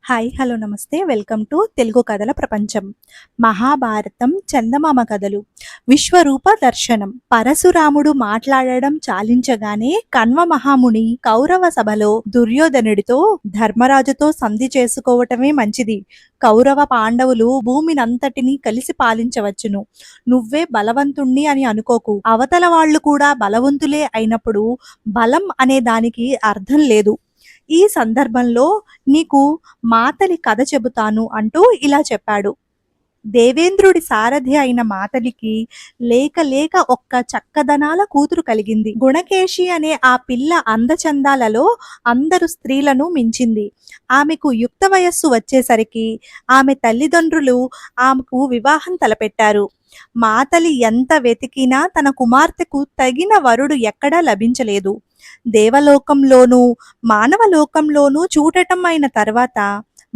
Hi hello నమస్తే welcome to Telugu కథల ప్రపంచం. మహాభారతం చందమామ కథలు. విశ్వరూప దర్శనం. పరశురాముడు మాట్లాడడం చాలించగానే కణ్వ మహాముని కౌరవ సభలో దుర్యోధనుడితో ధర్మరాజుతో సంధి చేసుకోవటమే మంచిది. కౌరవ పాండవులు భూమినంతటినీ కలిసి పాలించవచ్చును. నువ్వే బలవంతుణ్ణి అని అనుకోకు. అవతల వాళ్ళు కూడా బలవంతులే అయినప్పుడు బలం అనే దానికి అర్థం లేదు. ఈ సందర్భంలో నీకు మాతలి కథ చెబుతాను అంటూ ఇలా చెప్పాడు. దేవేంద్రుడి సారథి అయిన మాతలికి లేక లేక ఒక్క చక్కదనాల కూతురు కలిగింది. గుణకేశి అనే ఆ పిల్ల అందచందాలలో అందరు స్త్రీలను మించింది. ఆమెకు యుక్త వయస్సు వచ్చేసరికి ఆమె తల్లిదండ్రులు ఆమెకు వివాహం తలపెట్టారు. మాతలి ఎంత వెతికినా తన కుమార్తెకు తగిన వరుడు ఎక్కడా లభించలేదు. దేవలోకంలోనూ మానవలోకంలోనూ చూడటం అయిన తర్వాత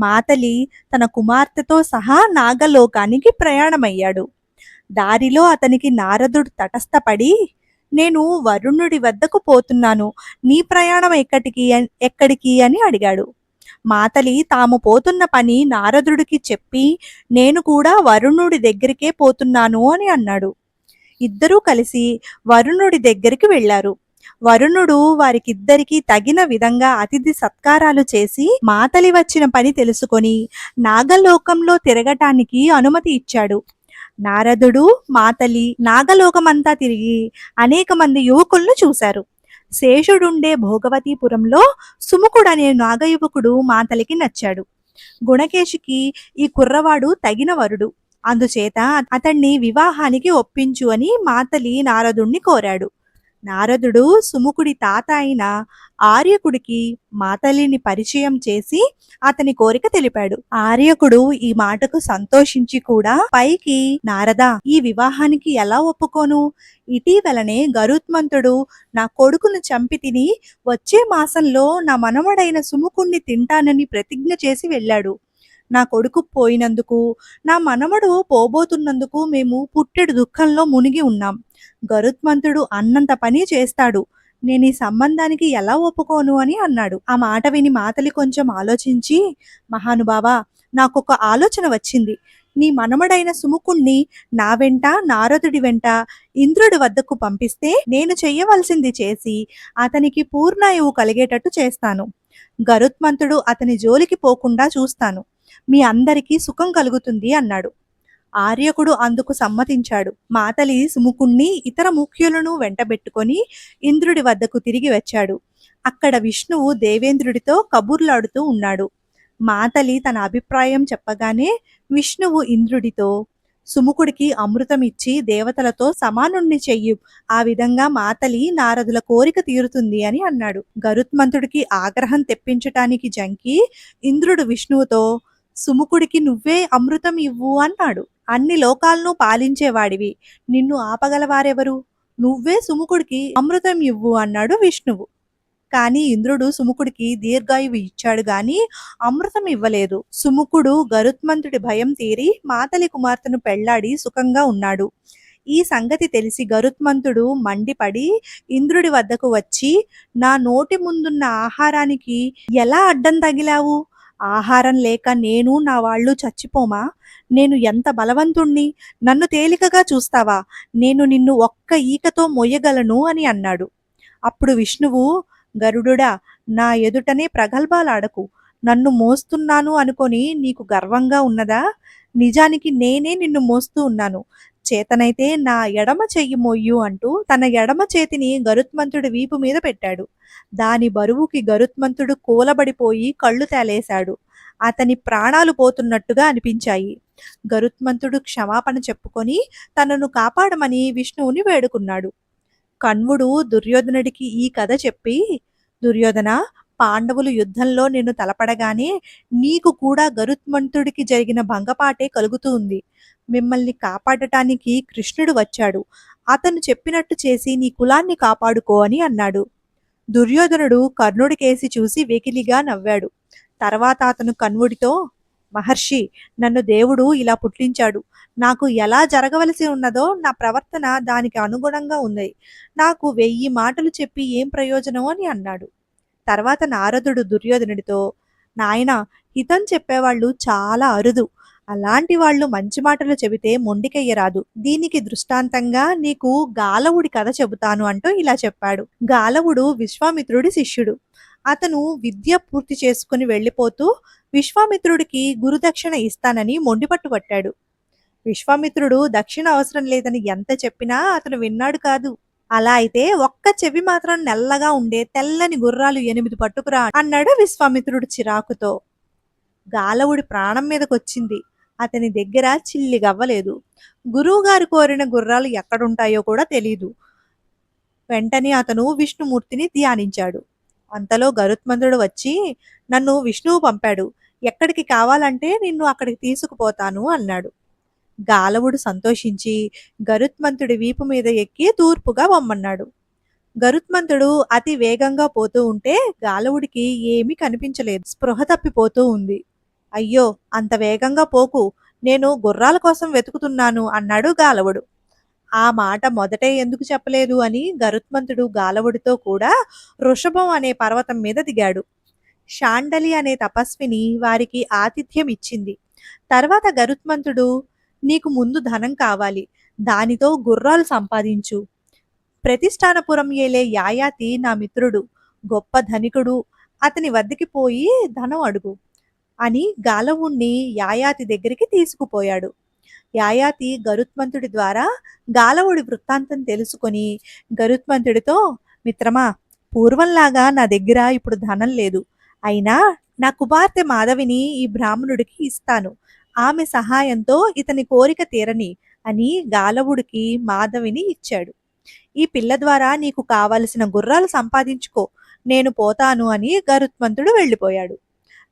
మాతలి తన కుమార్తెతో సహా నాగలోకానికి ప్రయాణమయ్యాడు. దారిలో అతనికి నారదుడు తటస్థపడి, నేను వరుణుడి వద్దకు పోతున్నాను, నీ ప్రయాణం ఎక్కడికి అని అడిగాడు. మాతలి తాము పోతున్న పని నారదుడికి చెప్పి, నేను కూడా వరుణుడి దగ్గరికే పోతున్నాను అని అన్నాడు. ఇద్దరూ కలిసి వరుణుడి దగ్గరికి వెళ్లారు. వరుణుడు వారికిద్దరికీ తగిన విధంగా అతిథి సత్కారాలు చేసి మాతలి వచ్చిన పని తెలుసుకొని నాగలోకంలో తిరగటానికి అనుమతి ఇచ్చాడు. నారదుడు మాతలి నాగలోకమంతా తిరిగి అనేక మంది యువకులను చూశారు. శేషుడుండే భోగవతీపురంలో సుముఖుడనే నాగయువకుడు మాతలికి నచ్చాడు. గుణకేశికి ఈ కుర్రవాడు తగిన వరుడు, అందుచేత అతన్ని వివాహానికి ఒప్పించు అని మాతలి నారదుణ్ణి కోరాడు. నారదుడు సుముఖుడి తాత అయిన ఆర్యకుడికి మాతలిని పరిచయం చేసి అతని కోరిక తెలిపాడు. ఆర్యకుడు ఈ మాటకు సంతోషించి కూడా పైకి, నారదా, ఈ వివాహానికి ఎలా ఒప్పుకోను? ఇటీవలనే గరుత్మంతుడు నా కొడుకును చంపి తిని వచ్చే మాసంలో నా మనవడైన సుముఖుణ్ణి తింటానని ప్రతిజ్ఞ చేసి వెళ్ళాడు. నా కొడుకు పోయినందుకు, నా మనవడు పోబోతున్నందుకు మేము పుట్టెడు దుఃఖంలో మునిగి ఉన్నాం. గరుత్మంతుడు అన్నంత పని చేస్తాడు, నేను ఈ సంబంధానికి ఎలా ఒప్పుకోను అని అన్నాడు. ఆ మాట విని మాతలి కొంచెం ఆలోచించి, మహానుభావా, నాకొక ఆలోచన వచ్చింది. నీ మనమడైన సుముఖుణ్ణి నా వెంట నారదుడి వెంట ఇంద్రుడి వద్దకు పంపిస్తే నేను చెయ్యవలసింది చేసి అతనికి పూర్ణాయువు కలిగేటట్టు చేస్తాను. గరుత్మంతుడు అతని జోలికి పోకుండా చూస్తాను. మీ అందరికీ సుఖం కలుగుతుంది అన్నాడు. ఆర్యకుడు అందుకు సమ్మతించాడు. మాతలి సుముఖుణ్ణి ఇతర ముఖ్యులను వెంటబెట్టుకొని ఇంద్రుడి వద్దకు తిరిగి వచ్చాడు. అక్కడ విష్ణువు దేవేంద్రుడితో కబుర్లాడుతూ ఉన్నాడు. మాతలి తన అభిప్రాయం చెప్పగానే విష్ణువు ఇంద్రుడితో, సుముఖుడికి అమృతం ఇచ్చి దేవతలతో సమానుణ్ణి చెయ్యు, ఆ విధంగా మాతలి నారదుల కోరిక తీరుతుంది అని అన్నాడు. గరుత్మంతుడికి ఆగ్రహం తెప్పించటానికి జంకి ఇంద్రుడు విష్ణువుతో, సుముఖుడికి నువ్వే అమృతం ఇవ్వు అన్నాడు. అన్ని లోకాలను పాలించేవాడివి, నిన్ను ఆపగలవారెవరు? నువ్వే సుముఖుడికి అమృతం ఇవ్వు అన్నాడు విష్ణువు. కానీ ఇంద్రుడు సుముఖుడికి దీర్ఘాయువు ఇచ్చాడు గాని అమృతం ఇవ్వలేదు. సుముఖుడు గరుత్మంతుడి భయం తీరి మాతలి కుమార్తెను పెళ్లాడి సుఖంగా ఉన్నాడు. ఈ సంగతి తెలిసి గరుత్మంతుడు మండిపడి ఇంద్రుడి వద్దకు వచ్చి, నా నోటి ముందున్న ఆహారానికి ఎలా అడ్డం తగిలావు? ఆహారం లేక నేను నా వాళ్ళు చచ్చిపోమా? నేను ఎంత బలవంతుణ్ణి, నన్ను తేలికగా చూస్తావా? నేను నిన్ను ఒక్క ఈకతో మొయ్యగలను అని అన్నాడు. అప్పుడు విష్ణువు, గరుడుడా, నా ఎదుటనే ప్రగల్భాలాడకు. నన్ను మోస్తున్నాను అనుకొని నీకు గర్వంగా ఉన్నదా? నిజానికి నేనే నిన్ను మోస్తూ ఉన్నాను. చేతనైతే నా ఎడమ చెయ్యి మొయ్యు అంటూ తన ఎడమ చేతిని గరుత్మంతుడి వీపు మీద పెట్టాడు. దాని బరువుకి గరుత్మంతుడు కూలబడిపోయి కళ్ళు తేలేశాడు. అతని ప్రాణాలు పోతున్నట్టుగా అనిపించాయి. గరుత్మంతుడు క్షమాపణ చెప్పుకొని తనను కాపాడమని విష్ణువుని వేడుకున్నాడు. కణ్వుడు దుర్యోధనుడికి ఈ కథ చెప్పి, దుర్యోధన, పాండవులు యుద్ధంలో నిన్ను తలపడగానే నీకు కూడా గరుత్మంతుడికి జరిగిన భంగపాటే కలుగుతూ ఉంది. మిమ్మల్ని కాపాడటానికి కృష్ణుడు వచ్చాడు. అతను చెప్పినట్టు చేసి నీ కులాన్ని కాపాడుకో అని అన్నాడు. దుర్యోధనుడు కర్ణుడికేసి చూసి వెకిలిగా నవ్వాడు. తర్వాత అతను కణ్వుడితో, మహర్షి, నన్ను దేవుడు ఇలా పుట్టించాడు. నాకు ఎలా జరగవలసి ఉన్నదో నా ప్రవర్తన దానికి అనుగుణంగా ఉంది. నాకు 1000 మాటలు చెప్పి ఏం ప్రయోజనం అని అన్నాడు. తర్వాత నారదుడు దుర్యోధనుడితో, నాయనా, హితం చెప్పేవాళ్ళు చాలా అరుదు. అలాంటి వాళ్ళు మంచి మాటలు చెబితే మొండికెయ్యరాదు. దీనికి దృష్టాంతంగా నీకు గాలవుడి కథ చెబుతాను అంటూ ఇలా చెప్పాడు. గాలవుడు విశ్వామిత్రుడి శిష్యుడు. అతను విద్య పూర్తి చేసుకుని వెళ్ళిపోతూ విశ్వామిత్రుడికి గురుదక్షిణ ఇస్తానని మొండిపట్టు పట్టాడు. విశ్వామిత్రుడు దక్షిణ అవసరం లేదని ఎంత చెప్పినా అతను విన్నాడు కాదు. అలా అయితే ఒక్క చెవి మాత్రం నల్లగా ఉండే తెల్లని గుర్రాలు 8 పట్టుకురా అన్నాడు విశ్వామిత్రుడు చిరాకుతో. గాలవుడి ప్రాణం మీదకొచ్చింది. అతని దగ్గర చిల్లి గవ్వలేదు. గురువుగారు కోరిన గుర్రాలు ఎక్కడుంటాయో కూడా తెలీదు. వెంటనే అతను విష్ణుమూర్తిని ధ్యానించాడు. అంతలో గరుత్మంతుడు వచ్చి, నన్ను విష్ణువు పంపాడు. ఎక్కడికి కావాలంటే నిన్ను అక్కడికి తీసుకుపోతాను అన్నాడు. గాలవుడు సంతోషించి గరుత్మంతుడి వీపు మీద ఎక్కి తూర్పుగా పొమ్మన్నాడు. గరుత్మంతుడు అతి వేగంగా పోతూ ఉంటే గాలవుడికి ఏమీ కనిపించలేదు. స్పృహ తప్పిపోతూ ఉంది. అయ్యో, అంత వేగంగా పోకు, నేను గుర్రాల కోసం వెతుకుతున్నాను అన్నాడు గాలవుడు. ఆ మాట మొదటే ఎందుకు చెప్పలేదు అని గరుత్మంతుడు గాలవుడితో కూడా వృషభం అనే పర్వతం మీద దిగాడు. శాండలి అనే తపస్విని వారికి ఆతిథ్యం ఇచ్చింది. తర్వాత గరుత్మంతుడు, నీకు ముందు ధనం కావాలి, దానితో గుర్రాలు సంపాదించు. ప్రతిష్టానపురం ఏలే యాయాతి నా మిత్రుడు, గొప్ప ధనికుడు, అతని వద్దకి పోయి ధనం అడుగు అని గాలవుణ్ణి యాయాతి దగ్గరికి తీసుకుపోయాడు. యాయాతి గరుత్మంతుడి ద్వారా గాలవుడి వృత్తాంతం తెలుసుకొని గరుత్మంతుడితో, మిత్రమా, పూర్వంలాగా నా దగ్గర ఇప్పుడు ధనం లేదు. అయినా నా కుమార్తె మాధవిని ఈ బ్రాహ్మణుడికి ఇస్తాను. ఆమె సహాయంతో ఇతని కోరిక తీరని అని గాలవుడికి మాధవిని ఇచ్చాడు. ఈ పిల్ల ద్వారా నీకు కావలసిన గుర్రాలు సంపాదించుకో, నేను పోతాను అని గరుత్మంతుడు వెళ్ళిపోయాడు.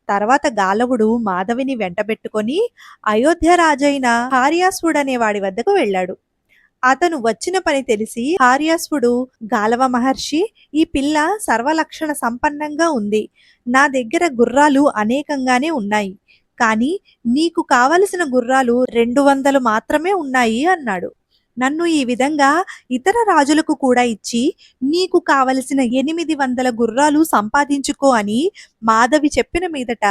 తర్వాత గాలవుడు మాధవిని వెంటబెట్టుకొని అయోధ్య రాజైన హార్యాస్వుడనే వాడి వద్దకు వెళ్ళాడు. అతను వచ్చిన పని తెలిసి హార్యాస్వుడు, గాలవ మహర్షి, ఈ పిల్ల సర్వలక్షణ సంపన్నంగా ఉంది. నా దగ్గర గుర్రాలు అనేకంగానే ఉన్నాయి, కానీ నీకు కావలసిన గుర్రాలు 200 మాత్రమే ఉన్నాయి అన్నాడు. నన్ను ఈ విధంగా ఇతర రాజులకు కూడా ఇచ్చి నీకు కావలసిన 800 గుర్రాలు సంపాదించుకో అని మాధవి చెప్పిన మీదట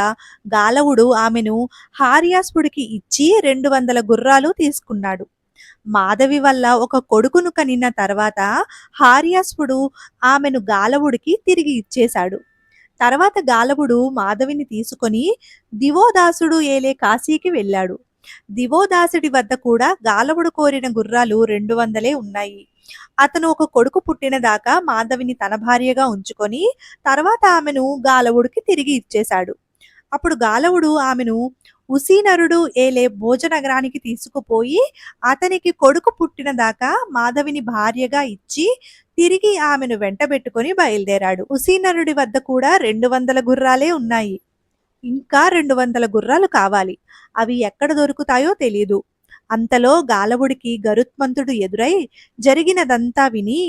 గాలవుడు ఆమెను హార్యాస్పుడికి ఇచ్చి 200 గుర్రాలు తీసుకున్నాడు. మాధవి వల్ల ఒక కొడుకును కనిన తర్వాత హార్యాస్పుడు ఆమెను గాలవుడికి తిరిగి ఇచ్చేశాడు. తర్వాత గాలవుడు మాధవిని తీసుకొని దివోదాసుడు ఏలే కాశీకి వెళ్ళాడు. దివోదాసుడి వద్ద కూడా గాలవుడు కోరిన గుర్రాలు 200 ఉన్నాయి. అతను ఒక కొడుకు పుట్టిన దాకా మాధవిని తన భార్యగా ఉంచుకొని తర్వాత ఆమెను గాలవుడికి తిరిగి ఇచ్చేశాడు. అప్పుడు గాలవుడు ఆమెను ఉసీనరుడు ఏలే భోజనగరానికి తీసుకుపోయి అతనికి కొడుకు పుట్టిన దాకా మాధవిని భార్యగా ఇచ్చి తిరిగి ఆమెను వెంటబెట్టుకొని బయలుదేరాడు. ఉసీనరుడి వద్ద కూడా 200 గుర్రాలే ఉన్నాయి. ఇంకా 200 గుర్రాలు కావాలి. అవి ఎక్కడ దొరుకుతాయో తెలీదు. అంతలో గాలవుడికి గరుత్మంతుడు ఎదురై జరిగినదంతా విని,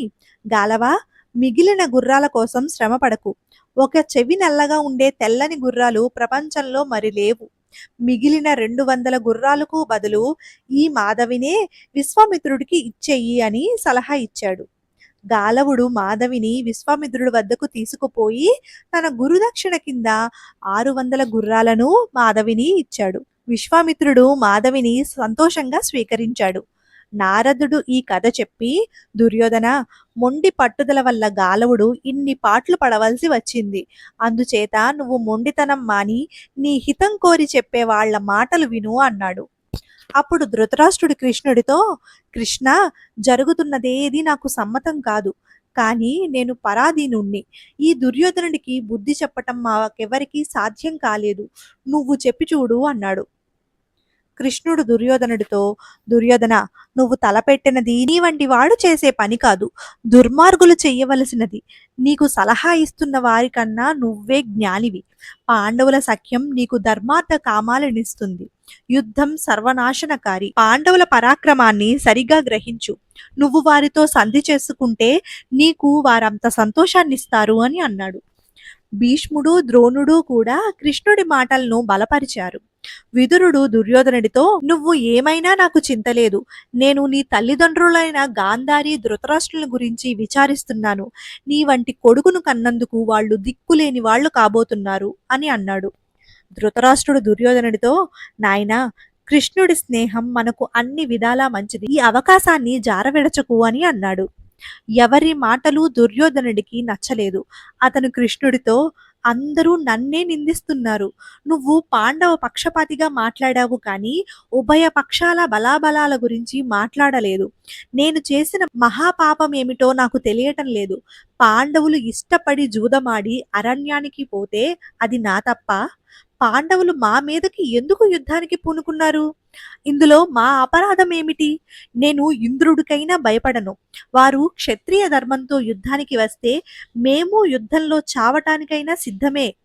గాలవా, మిగిలిన గుర్రాల కోసం శ్రమ పడకు. ఒక చెవి నల్లగా ఉండే తెల్లని గుర్రాలు ప్రపంచంలో మరి లేవు. మిగిలిన 200 గుర్రాలకు బదులు ఈ మాధవినే విశ్వామిత్రుడికి ఇచ్చేయి అని సలహా ఇచ్చాడు. గాలవుడు మాధవిని విశ్వామిత్రుడి వద్దకు తీసుకుపోయి తన గురుదక్షిణ కింద 600 గుర్రాలను మాధవిని ఇచ్చాడు. విశ్వామిత్రుడు మాధవిని సంతోషంగా స్వీకరించాడు. నారదుడు ఈ కథ చెప్పి, దుర్యోధన, మొండి పట్టుదల వల్ల గాలవుడు ఇన్ని పాట్లు పడవలసి వచ్చింది. అందుచేత నువ్వు మొండితనం మాని నీ హితం కోరి చెప్పే వాళ్ల మాటలు విను అన్నాడు. అప్పుడు ధృతరాష్ట్రుడు కృష్ణుడితో, కృష్ణ, జరుగుతున్నదేది నాకు సమ్మతం కాదు, కానీ నేను పరాధీనుణ్ణి. ఈ దుర్యోధనుడికి బుద్ధి చెప్పటం మాకెవరికీ సాధ్యం కాలేదు. నువ్వు చెప్పి చూడు అన్నాడు. కృష్ణుడు దుర్యోధనుడితో, దుర్యోధన, నువ్వు తలపెట్టినది నీ వంటి వాడు చేసే పని కాదు, దుర్మార్గులు చెయ్యవలసినది. నీకు సలహా ఇస్తున్న వారికన్నా నువ్వే జ్ఞానివి. పాండవుల సఖ్యం నీకు ధర్మార్థ కామాలనిస్తుంది. యుద్ధం సర్వనాశనకారి. పాండవుల పరాక్రమాన్ని సరిగా గ్రహించు. నువ్వు వారితో సంధి చేసుకుంటే నీకు వారంత సంతోషాన్నిస్తారు అని అన్నాడు. భీష్ముడు, ద్రోణుడు కూడా కృష్ణుడి మాటలను బలపరిచారు. విదురుడు దుర్యోధనుడితో, నువ్వు ఏమైనా నాకు చింతలేదు. నేను నీ తల్లిదండ్రులైన గాంధారి, ధృతరాష్ట్రుల గురించి విచారిస్తున్నాను. నీ వంటి కొడుకును కన్నందుకు వాళ్ళు దిక్కులేని వాళ్ళు కాబోతున్నారు అని అన్నాడు. ధృతరాష్ట్రుడు దుర్యోధనుడితో, నాయనా, కృష్ణుడి స్నేహం మనకు అన్ని విధాలా మంచిది. ఈ అవకాశాన్ని జారవిడచకు అని అన్నాడు. ఎవరి మాటలు దుర్యోధనుడికి నచ్చలేదు. అతను కృష్ణుడితో, అందరూ నన్నే నిందిస్తున్నారు. నువ్వు పాండవ పక్షపాతిగా మాట్లాడావు కానీ ఉభయ పక్షాల బలాబలాల గురించి మాట్లాడలేదు. నేను చేసిన మహాపాపం ఏమిటో నాకు తెలియటం లేదు. పాండవులు ఇష్టపడి జూదమాడి అరణ్యానికి పోతే అది నా తప్ప? పాండవులు మా మీదకి ఎందుకు యుద్ధానికి పూనుకున్నారు? ఇందులో మా అపరాధం ఏమిటి? నేను ఇంద్రుడికైనా భయపడను. వారు క్షత్రియ ధర్మంతో యుద్ధానికి వస్తే మేము యుద్ధంలో చావటానికైనా సిద్ధమే.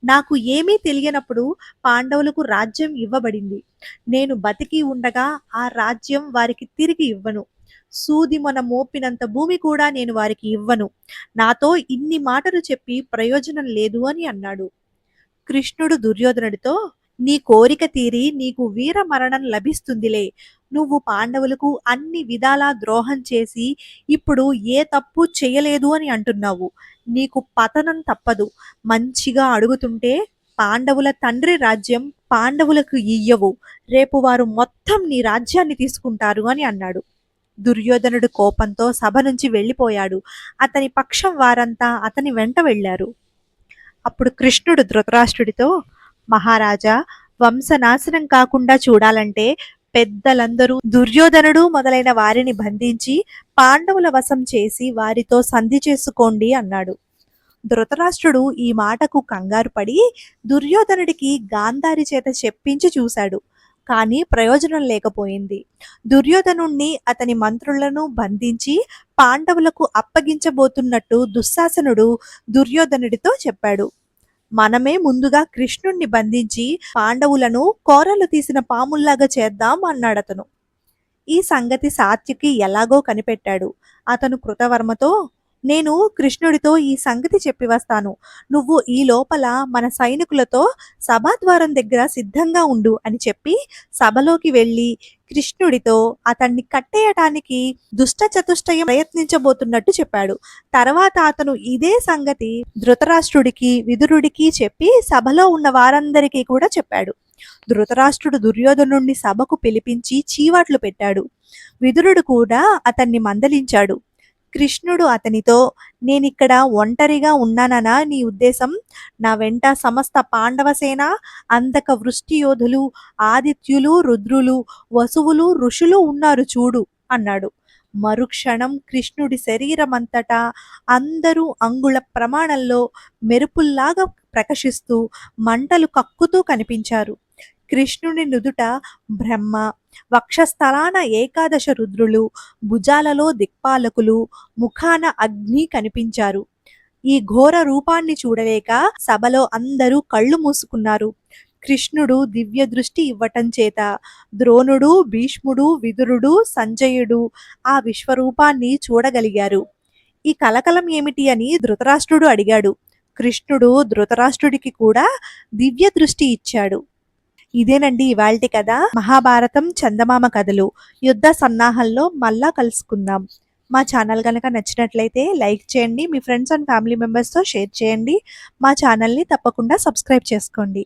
నాకు ఏమీ తెలియనప్పుడు పాండవులకు రాజ్యం ఇవ్వబడింది. నేను బతికి ఉండగా ఆ రాజ్యం వారికి తిరిగి ఇవ్వను. సూది మొన మోపినంత భూమి కూడా నేను వారికి ఇవ్వను. నాతో ఇన్ని మాటలు చెప్పి ప్రయోజనం లేదు అని అన్నాడు. కృష్ణుడు దుర్యోధనుడితో, నీ కోరిక తీరి నీకు వీర మరణం లభిస్తుందిలే. నువ్వు పాండవులకు అన్ని విధాలా ద్రోహం చేసి ఇప్పుడు ఏ తప్పు చేయలేదు అని అంటున్నావు. నీకు పతనం తప్పదు. మంచిగా అడుగుతుంటే పాండవుల తండ్రి రాజ్యం పాండవులకు ఇయ్యవు. రేపు వారు మొత్తం నీ రాజ్యాన్ని తీసుకుంటారు అని అన్నాడు. దుర్యోధనుడు కోపంతో సభ నుంచి వెళ్ళిపోయాడు. అతని పక్షం వారంతా అతని వెంట వెళ్లారు. అప్పుడు కృష్ణుడు ధృతరాష్ట్రుడితో, మహారాజా, వంశనాశనం కాకుండా చూడాలంటే పెద్దలందరూ దుర్యోధనుడు మొదలైన వారిని బంధించి పాండవుల వశం చేసి వారితో సంధి చేసుకోండి అన్నాడు. ధృతరాష్ట్రుడు ఈ మాటకు కంగారు పడి దుర్యోధనుడికి గాంధారి చేత చెప్పించి చూశాడు. కానీ ప్రయోజనం లేకపోయింది. దుర్యోధనుణ్ణి అతని మంత్రులను బంధించి పాండవులకు అప్పగించబోతున్నట్టు దుశ్శాసనుడు దుర్యోధనుడితో చెప్పాడు. మనమే ముందుగా కృష్ణుణ్ణి బంధించి పాండవులను కోరలు తీసిన పాముల్లాగా చేద్దాం అన్నాడతను. ఈ సంగతి సాత్యకి ఎలాగో కనిపెట్టాడు. అతను కృతవర్మతో, నేను కృష్ణుడితో ఈ సంగతి చెప్పి వస్తాను. నువ్వు ఈ లోపల మన సైనికులతో సభాద్వారం దగ్గర సిద్ధంగా ఉండు అని చెప్పి సభలోకి వెళ్ళి కృష్ణుడితో అతన్ని కట్టేయటానికి దుష్ట చతుష్టయం ప్రయత్నించబోతున్నట్టు చెప్పాడు. తర్వాత అతను ఇదే సంగతి ధృతరాష్ట్రుడికి విదురుడికి చెప్పి సభలో ఉన్న వారందరికీ కూడా చెప్పాడు. ధృతరాష్ట్రుడు దుర్యోధనుణ్ణి సభకు పిలిపించి చీవాట్లు పెట్టాడు. విదురుడు కూడా అతన్ని మందలించాడు. కృష్ణుడు అతనితో, నేనిక్కడ ఒంటరిగా ఉన్నాననా నీ ఉద్దేశం? నా వెంట సమస్త పాండవసేన, అంధక వృష్టి యోధులు, ఆదిత్యులు, రుద్రులు, వసువులు, ఋషులు ఉన్నారు చూడు అన్నాడు. మరుక్షణం కృష్ణుడి శరీరమంతటా అందరూ అంగుళ ప్రమాణంలో మెరుపుల్లాగా ప్రకాశిస్తూ మంటలు కక్కుతూ కనిపించారు. కృష్ణుని నుదుట బ్రహ్మ, వక్షస్థలాన ఏకాదశ రుద్రులు, భుజాలలో దిక్పాలకులు, ముఖాన అగ్ని కనిపించారు. ఈ ఘోర రూపాన్ని చూడలేక సభలో అందరూ కళ్ళు మూసుకున్నారు. కృష్ణుడు దివ్య దృష్టి ఇవ్వటం చేత ద్రోణుడు, భీష్ముడు, విదురుడు, సంజయుడు ఆ విశ్వరూపాన్ని చూడగలిగారు. ఈ కలకలం ఏమిటి అని ధృతరాష్ట్రుడు అడిగాడు. కృష్ణుడు ధృతరాష్ట్రుడికి కూడా దివ్య దృష్టి ఇచ్చాడు. ఇదేనండి ఇవాల్టి కథ. మహాభారతం చందమామ కథలు. యుద్ధ సన్నాహంలో మళ్ళా కలుసుకుందాం. మా ఛానల్ కనుక నచ్చినట్లయితే లైక్ చేయండి, మీ ఫ్రెండ్స్ అండ్ ఫ్యామిలీ మెంబర్స్తో షేర్ చేయండి. మా ఛానల్ని తప్పకుండా సబ్స్క్రైబ్ చేసుకోండి.